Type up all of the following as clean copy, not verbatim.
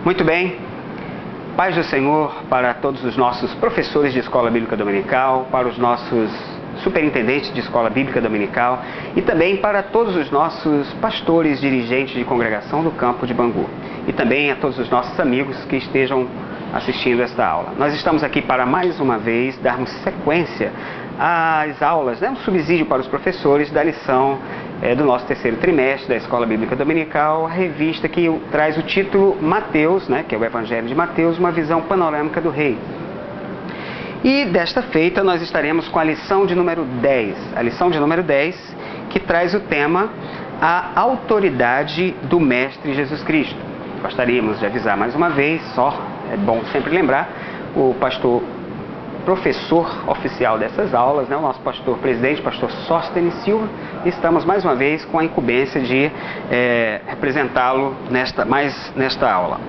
Muito bem, paz do Senhor para todos os nossos professores de Escola Bíblica Dominical, para os nossos superintendentes de Escola Bíblica Dominical e também para todos os nossos pastores, dirigentes de congregação do campo de Bangu e também a todos os nossos amigos que estejam assistindo esta aula. Nós estamos aqui para mais uma vez darmos sequência às aulas, um subsídio para os professores da lição do nosso terceiro trimestre da Escola Bíblica Dominical, a revista que traz o título Mateus, que é o Evangelho de Mateus, uma visão panorâmica do Rei. E desta feita nós estaremos com a lição de número 10, a lição de número 10, que traz o tema A Autoridade do Mestre Jesus Cristo. Gostaríamos de avisar mais uma vez, é bom sempre lembrar, o professor oficial dessas aulas, o nosso pastor presidente, pastor Sóstenes Silva, e estamos mais uma vez com a incumbência de representá-lo nesta aula.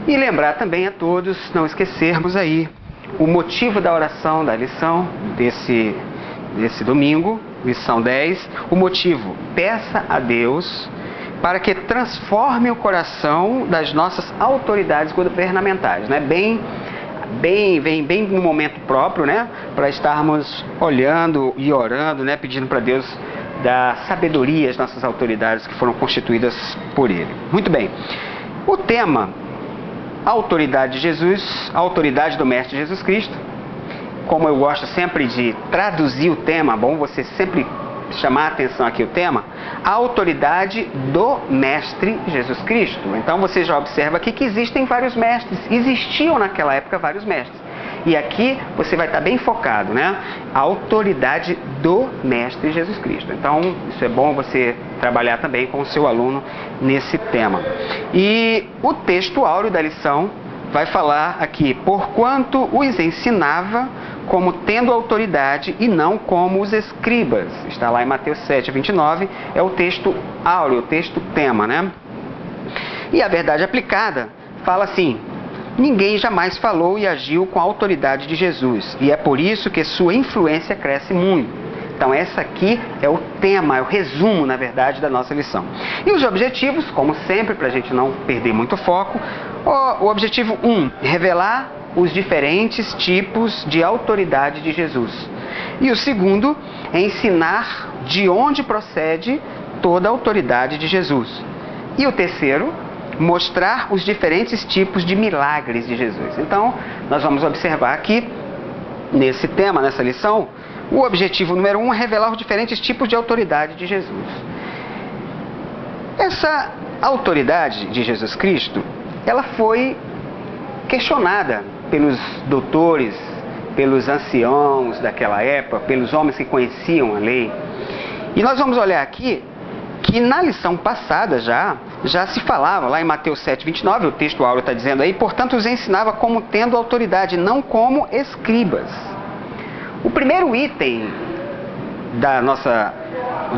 E lembrar também a todos, não esquecermos aí, o motivo da oração da lição desse domingo, lição 10, o motivo: peça a Deus para que transforme o coração das nossas autoridades governamentais, Vem bem no momento próprio, para estarmos olhando e orando, pedindo para Deus dar sabedoria às nossas autoridades que foram constituídas por Ele. Muito bem, o tema a autoridade de Jesus, a autoridade do Mestre Jesus Cristo. Como eu gosto sempre de traduzir o tema, bom você sempre chamar a atenção aqui o tema, a autoridade do Mestre Jesus Cristo. Então você já observa aqui que existem vários mestres, existiam naquela época vários mestres. E aqui você vai estar bem focado, a autoridade do Mestre Jesus Cristo. Então isso é bom você trabalhar também com o seu aluno nesse tema. E o texto áureo da lição vai falar aqui: porquanto os ensinava como tendo autoridade e não como os escribas. Está lá em Mateus 7, 29, é o texto áureo, o texto tema, E a verdade aplicada fala assim: ninguém jamais falou e agiu com a autoridade de Jesus, e é por isso que sua influência cresce muito. Então essa aqui é o tema, é o resumo, na verdade, da nossa lição. E os objetivos, como sempre, para a gente não perder muito foco, o objetivo 1, revelar os diferentes tipos de autoridade de Jesus. E o segundo é ensinar de onde procede toda a autoridade de Jesus. E o terceiro, mostrar os diferentes tipos de milagres de Jesus. Então, nós vamos observar aqui, nesse tema, nessa lição, o objetivo número 1 é revelar os diferentes tipos de autoridade de Jesus. Essa autoridade de Jesus Cristo, ela foi questionada pelos doutores, pelos anciãos daquela época, pelos homens que conheciam a lei. E nós vamos olhar aqui que na lição passada já se falava, lá em Mateus 7, 29, o texto áureo está dizendo aí, portanto os ensinava como tendo autoridade, não como escribas. O primeiro item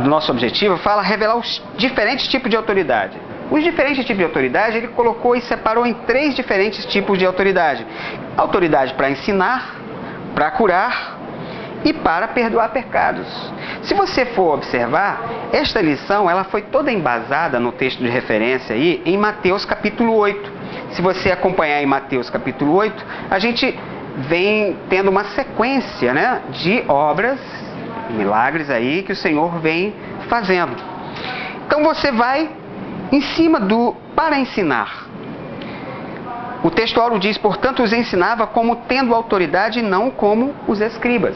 do nosso objetivo fala revelar os diferentes tipos de autoridade. Os diferentes tipos de autoridade ele colocou e separou em 3 diferentes tipos de autoridade. Autoridade para ensinar, para curar e para perdoar pecados. Se você for observar, esta lição ela foi toda embasada no texto de referência aí em Mateus capítulo 8. Se você acompanhar em Mateus capítulo 8, a gente vem tendo uma sequência de obras, milagres aí que o Senhor vem fazendo. Então você vai em cima do para ensinar. O texto áureo diz, portanto, os ensinava como tendo autoridade e não como os escribas.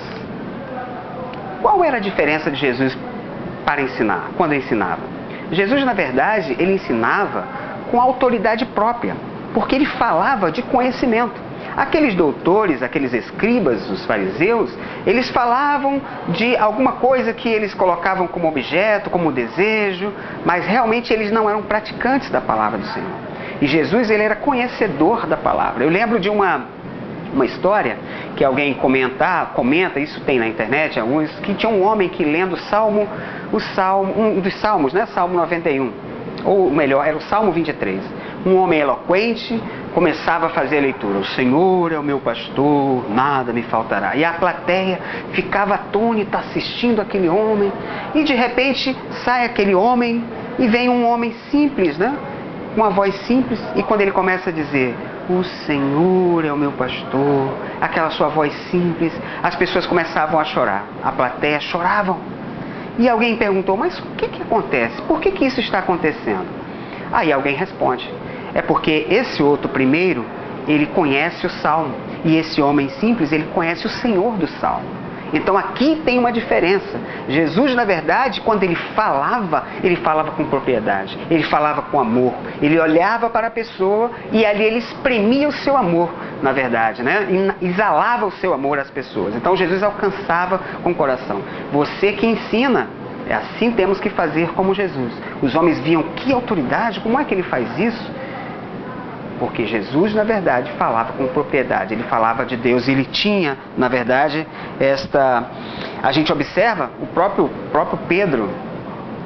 Qual era a diferença de Jesus para ensinar, quando ensinava? Jesus, na verdade, ele ensinava com autoridade própria, porque ele falava de conhecimento. Aqueles doutores, aqueles escribas, os fariseus, eles falavam de alguma coisa que eles colocavam como objeto, como desejo, mas realmente eles não eram praticantes da palavra do Senhor. E Jesus, ele era conhecedor da palavra. Eu lembro de uma história que alguém comenta, isso tem na internet, alguns, que tinha um homem que lendo um dos salmos, Salmo 91, ou melhor, era o Salmo 23. Um homem eloquente começava a fazer a leitura: o Senhor é o meu pastor, nada me faltará. E a plateia ficava atônita assistindo aquele homem, e de repente sai aquele homem e vem um homem simples, com uma voz simples, e quando ele começa a dizer, o Senhor é o meu pastor, aquela sua voz simples, as pessoas começavam a chorar, a plateia choravam. E alguém perguntou, mas o que acontece? Por que isso está acontecendo? Aí alguém responde, é porque esse outro primeiro, ele conhece o Salmo, e esse homem simples, ele conhece o Senhor do Salmo. Então aqui tem uma diferença. Jesus, na verdade, quando ele falava com propriedade, ele falava com amor, ele olhava para a pessoa e ali ele exprimia o seu amor, na verdade, né? Exalava o seu amor às pessoas. Então Jesus alcançava com o coração. Você que ensina, assim temos que fazer como Jesus. Os homens viam, que autoridade, como é que ele faz isso? Porque Jesus, na verdade, falava com propriedade, ele falava de Deus, ele tinha, na verdade, a gente observa, o próprio Pedro,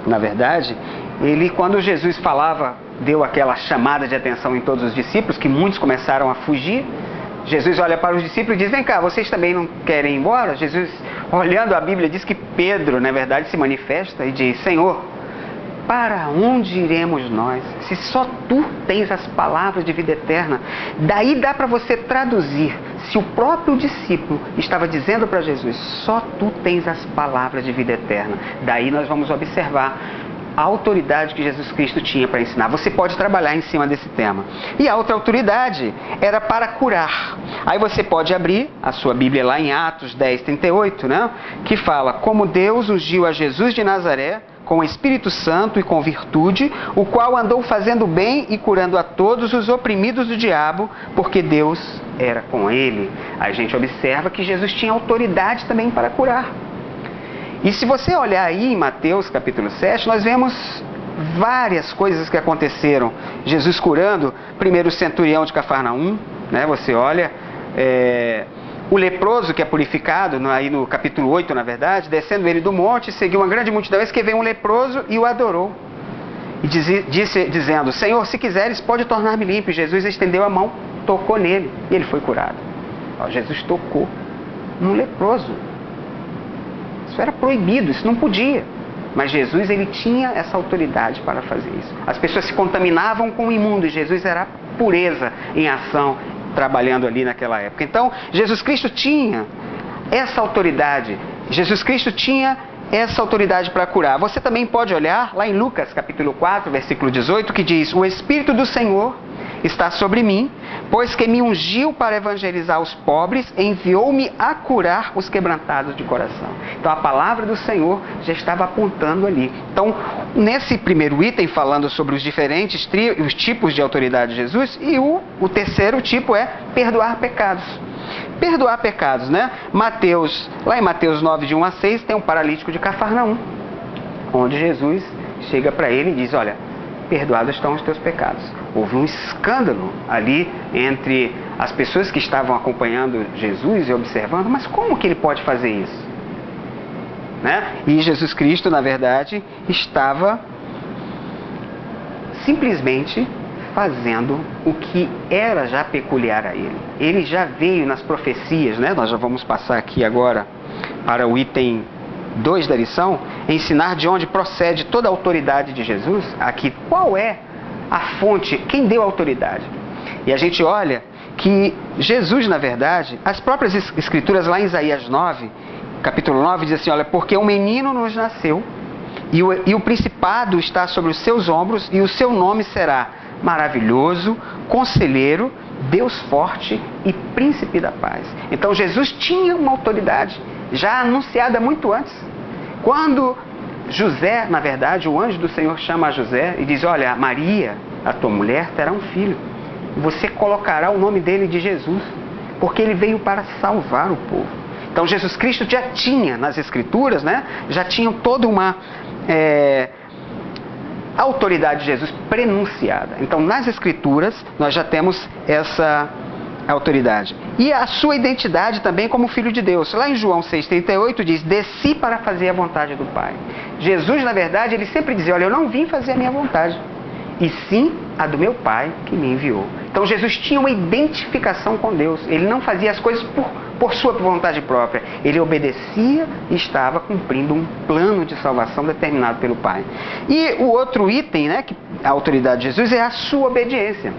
na verdade, ele, quando Jesus falava, deu aquela chamada de atenção em todos os discípulos, que muitos começaram a fugir. Jesus olha para os discípulos e diz, vem cá, vocês também não querem ir embora? Jesus, olhando a Bíblia, diz que Pedro, na verdade, se manifesta e diz, Senhor, para onde iremos nós, se só Tu tens as palavras de vida eterna? Daí dá para você traduzir, se o próprio discípulo estava dizendo para Jesus, só Tu tens as palavras de vida eterna. Daí nós vamos observar a autoridade que Jesus Cristo tinha para ensinar. Você pode trabalhar em cima desse tema. E a outra autoridade era para curar. Aí você pode abrir a sua Bíblia lá em Atos 10:38, né? Que fala, como Deus ungiu a Jesus de Nazaré, com o Espírito Santo e com virtude, o qual andou fazendo bem e curando a todos os oprimidos do diabo, porque Deus era com ele. A gente observa que Jesus tinha autoridade também para curar. E se você olhar aí em Mateus capítulo 7, nós vemos várias coisas que aconteceram. Jesus curando, primeiro o centurião de Cafarnaum, né? Você olha, o leproso que é purificado, aí no capítulo 8, na verdade, descendo ele do monte, seguiu uma grande multidão, eis que veio um leproso e o adorou. E dizendo, Senhor, se quiseres, pode tornar-me limpo. E Jesus estendeu a mão, tocou nele e ele foi curado. Jesus tocou num leproso. Isso era proibido, isso não podia. Mas Jesus, ele tinha essa autoridade para fazer isso. As pessoas se contaminavam com o imundo e Jesus era a pureza em ação, trabalhando ali naquela época. Então, Jesus Cristo tinha essa autoridade. Jesus Cristo tinha essa autoridade para curar. Você também pode olhar lá em Lucas, capítulo 4, versículo 18, que diz, o Espírito do Senhor está sobre mim, pois que me ungiu para evangelizar os pobres, enviou-me a curar os quebrantados de coração. Então a palavra do Senhor já estava apontando ali. Então, nesse primeiro item, falando sobre os diferentes os tipos de autoridade de Jesus, e o terceiro tipo é perdoar pecados. Perdoar pecados, né? Lá em Mateus 9, de 1 a 6, tem um paralítico de Cafarnaum, onde Jesus chega para ele e diz, olha, perdoados estão os teus pecados. Houve um escândalo ali entre as pessoas que estavam acompanhando Jesus e observando, mas como que ele pode fazer isso? Né? E Jesus Cristo, na verdade, estava simplesmente fazendo o que era já peculiar a ele. Ele já veio nas profecias, né? Nós já vamos passar aqui agora para o item 2 da lição, ensinar de onde procede toda a autoridade de Jesus. Aqui, qual é a fonte, quem deu a autoridade? E a gente olha que Jesus, na verdade, as próprias escrituras lá em Isaías 9, capítulo 9, diz assim, olha, porque um menino nos nasceu, e o principado está sobre os seus ombros, e o seu nome será Maravilhoso, Conselheiro, Deus Forte e Príncipe da Paz. Então Jesus tinha uma autoridade já anunciada muito antes. Quando José, na verdade, o anjo do Senhor chama a José e diz, olha, Maria, a tua mulher, terá um filho. Você colocará o nome dele de Jesus, porque ele veio para salvar o povo. Então Jesus Cristo já tinha nas Escrituras, né? Já tinham toda uma autoridade de Jesus prenunciada. Então nas Escrituras nós já temos essa autoridade. E a sua identidade também como Filho de Deus. Lá em João 6,38 diz, desci para fazer a vontade do Pai. Jesus, na verdade, ele sempre dizia, olha, eu não vim fazer a minha vontade, e sim a do meu Pai que me enviou. Então Jesus tinha uma identificação com Deus. Ele não fazia as coisas por sua vontade própria. Ele obedecia e estava cumprindo um plano de salvação determinado pelo Pai. E o outro item, né, que a autoridade de Jesus, é a sua obediência.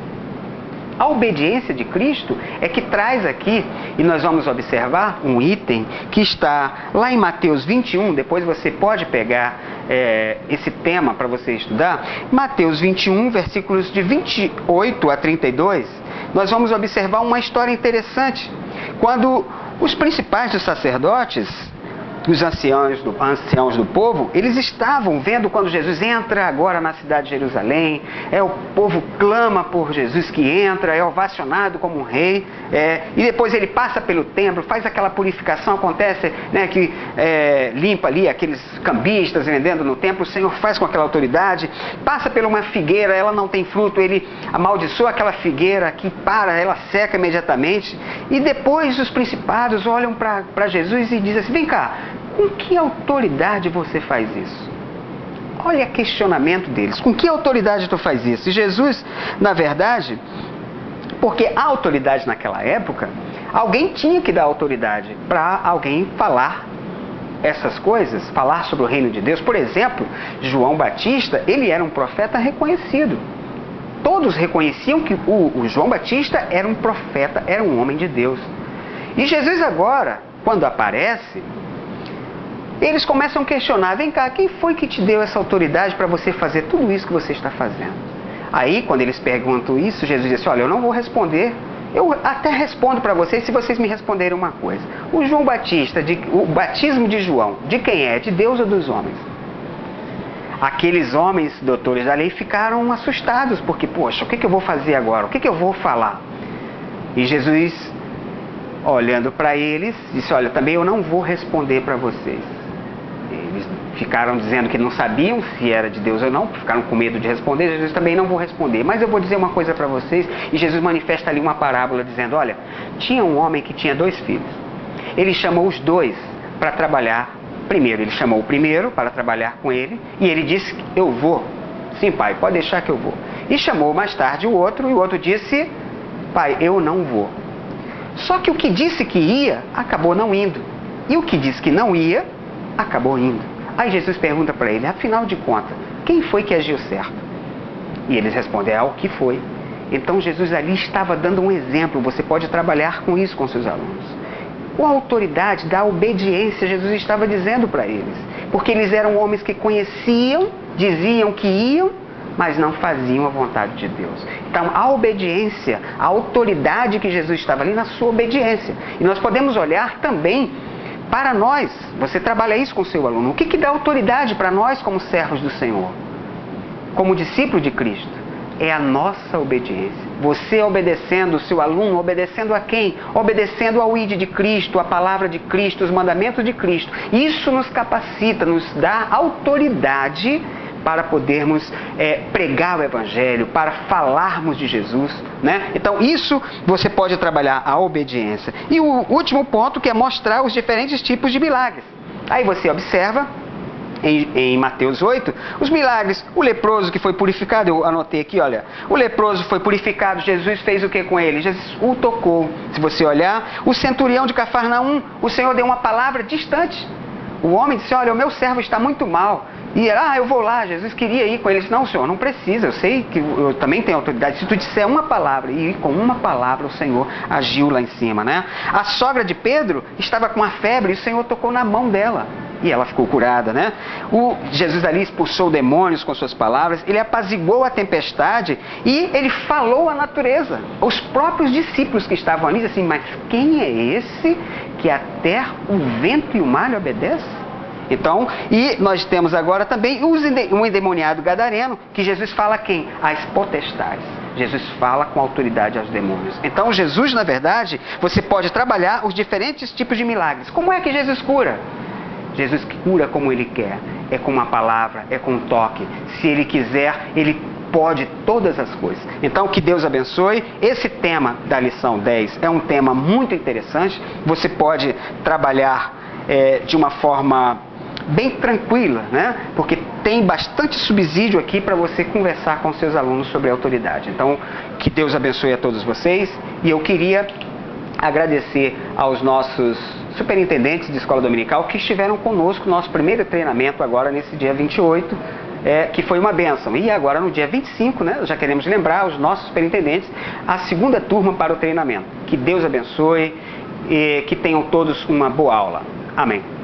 A obediência de Cristo é que traz aqui, e nós vamos observar um item que está lá em Mateus 21, depois você pode pegar esse tema para você estudar. Mateus 21, versículos de 28 a 32, nós vamos observar uma história interessante. Quando os principais dos sacerdotes, os anciãos do povo, eles estavam vendo quando Jesus entra agora na cidade de Jerusalém, o povo clama por Jesus que entra, é ovacionado como um rei, e depois ele passa pelo templo, faz aquela purificação, acontece, né, que limpa ali aqueles cambistas vendendo no templo, o Senhor faz com aquela autoridade, passa por uma figueira, ela não tem fruto, ele amaldiçoa aquela figueira que ela seca imediatamente, e depois os principados olham para Jesus e dizem assim: vem cá, com que autoridade você faz isso? Olha o questionamento deles. Com que autoridade tu faz isso? E Jesus, na verdade, porque a autoridade naquela época, alguém tinha que dar autoridade para alguém falar essas coisas, falar sobre o reino de Deus. Por exemplo, João Batista, ele era um profeta reconhecido. Todos reconheciam que o João Batista era um profeta, era um homem de Deus. E Jesus agora, quando aparece, eles começam a questionar: vem cá, quem foi que te deu essa autoridade para você fazer tudo isso que você está fazendo? Aí, quando eles perguntam isso, Jesus disse: olha, eu não vou responder, eu até respondo para vocês se vocês me responderem uma coisa. O João Batista, o batismo de João, de quem é? De Deus ou dos homens? Aqueles homens, doutores da lei, ficaram assustados, porque, poxa, o que eu vou fazer agora? O que eu vou falar? E Jesus, olhando para eles, disse: olha, também eu não vou responder para vocês. Eles ficaram dizendo que não sabiam se era de Deus ou não, ficaram com medo de responder. Jesus: também não vou responder, mas eu vou dizer uma coisa para vocês. E Jesus manifesta ali uma parábola dizendo: olha, tinha um homem que tinha 2 filhos. Ele chamou os 2 para trabalhar. Primeiro, ele chamou o primeiro para trabalhar com ele, e ele disse: eu vou. Sim, pai, pode deixar que eu vou. E chamou mais tarde o outro, e o outro disse: pai, eu não vou. Só que o que disse que ia, acabou não indo. E o que disse que não ia, acabou indo. Aí Jesus pergunta para ele: afinal de contas, quem foi que agiu certo? E eles respondem: o que foi? Então Jesus ali estava dando um exemplo. Você pode trabalhar com isso com seus alunos. Com a autoridade da obediência, Jesus estava dizendo para eles. Porque eles eram homens que conheciam, diziam que iam, mas não faziam a vontade de Deus. Então, a obediência, a autoridade que Jesus estava ali na sua obediência. E nós podemos olhar também para nós. Você trabalha isso com o seu aluno. O que dá autoridade para nós como servos do Senhor? Como discípulo de Cristo? É a nossa obediência. Você obedecendo, o seu aluno, obedecendo a quem? Obedecendo ao ID de Cristo, a palavra de Cristo, os mandamentos de Cristo. Isso nos capacita, nos dá autoridade para podermos pregar o Evangelho, para falarmos de Jesus, né? Então isso você pode trabalhar a obediência. E o último ponto, que é mostrar os diferentes tipos de milagres. Aí você observa em Mateus 8, os milagres. O leproso que foi purificado, eu anotei aqui, olha, o leproso foi purificado, Jesus fez o que com ele? Jesus o tocou. Se você olhar, o centurião de Cafarnaum, o Senhor deu uma palavra distante. O homem disse: olha, o meu servo está muito mal. E eu vou lá, Jesus queria ir com eles. Não, Senhor, não precisa, eu sei que eu também tenho autoridade. Se tu disser uma palavra, e com uma palavra o Senhor agiu lá em cima, né? A sogra de Pedro estava com uma febre e o Senhor tocou na mão dela. E ela ficou curada, né? Jesus ali expulsou demônios com suas palavras, ele apaziguou a tempestade e ele falou à natureza. Os próprios discípulos que estavam ali dizem assim: mas quem é esse que até o vento e o mar lhe obedecem? Então, e nós temos agora também um endemoniado gadareno, que Jesus fala a quem? Às potestades. Jesus fala com autoridade aos demônios. Então, Jesus, na verdade, você pode trabalhar os diferentes tipos de milagres. Como é que Jesus cura? Jesus cura como Ele quer. É com uma palavra, é com um toque. Se Ele quiser, Ele pode todas as coisas. Então, que Deus abençoe. Esse tema da lição 10 é um tema muito interessante. Você pode trabalhar de uma forma bem tranquila, né? Porque tem bastante subsídio aqui para você conversar com seus alunos sobre a autoridade. Então, que Deus abençoe a todos vocês. E eu queria agradecer aos nossos superintendentes de escola dominical que estiveram conosco no nosso primeiro treinamento agora nesse dia 28, que foi uma bênção. E agora no dia 25, né, já queremos lembrar os nossos superintendentes, a segunda turma para o treinamento. Que Deus abençoe e que tenham todos uma boa aula. Amém.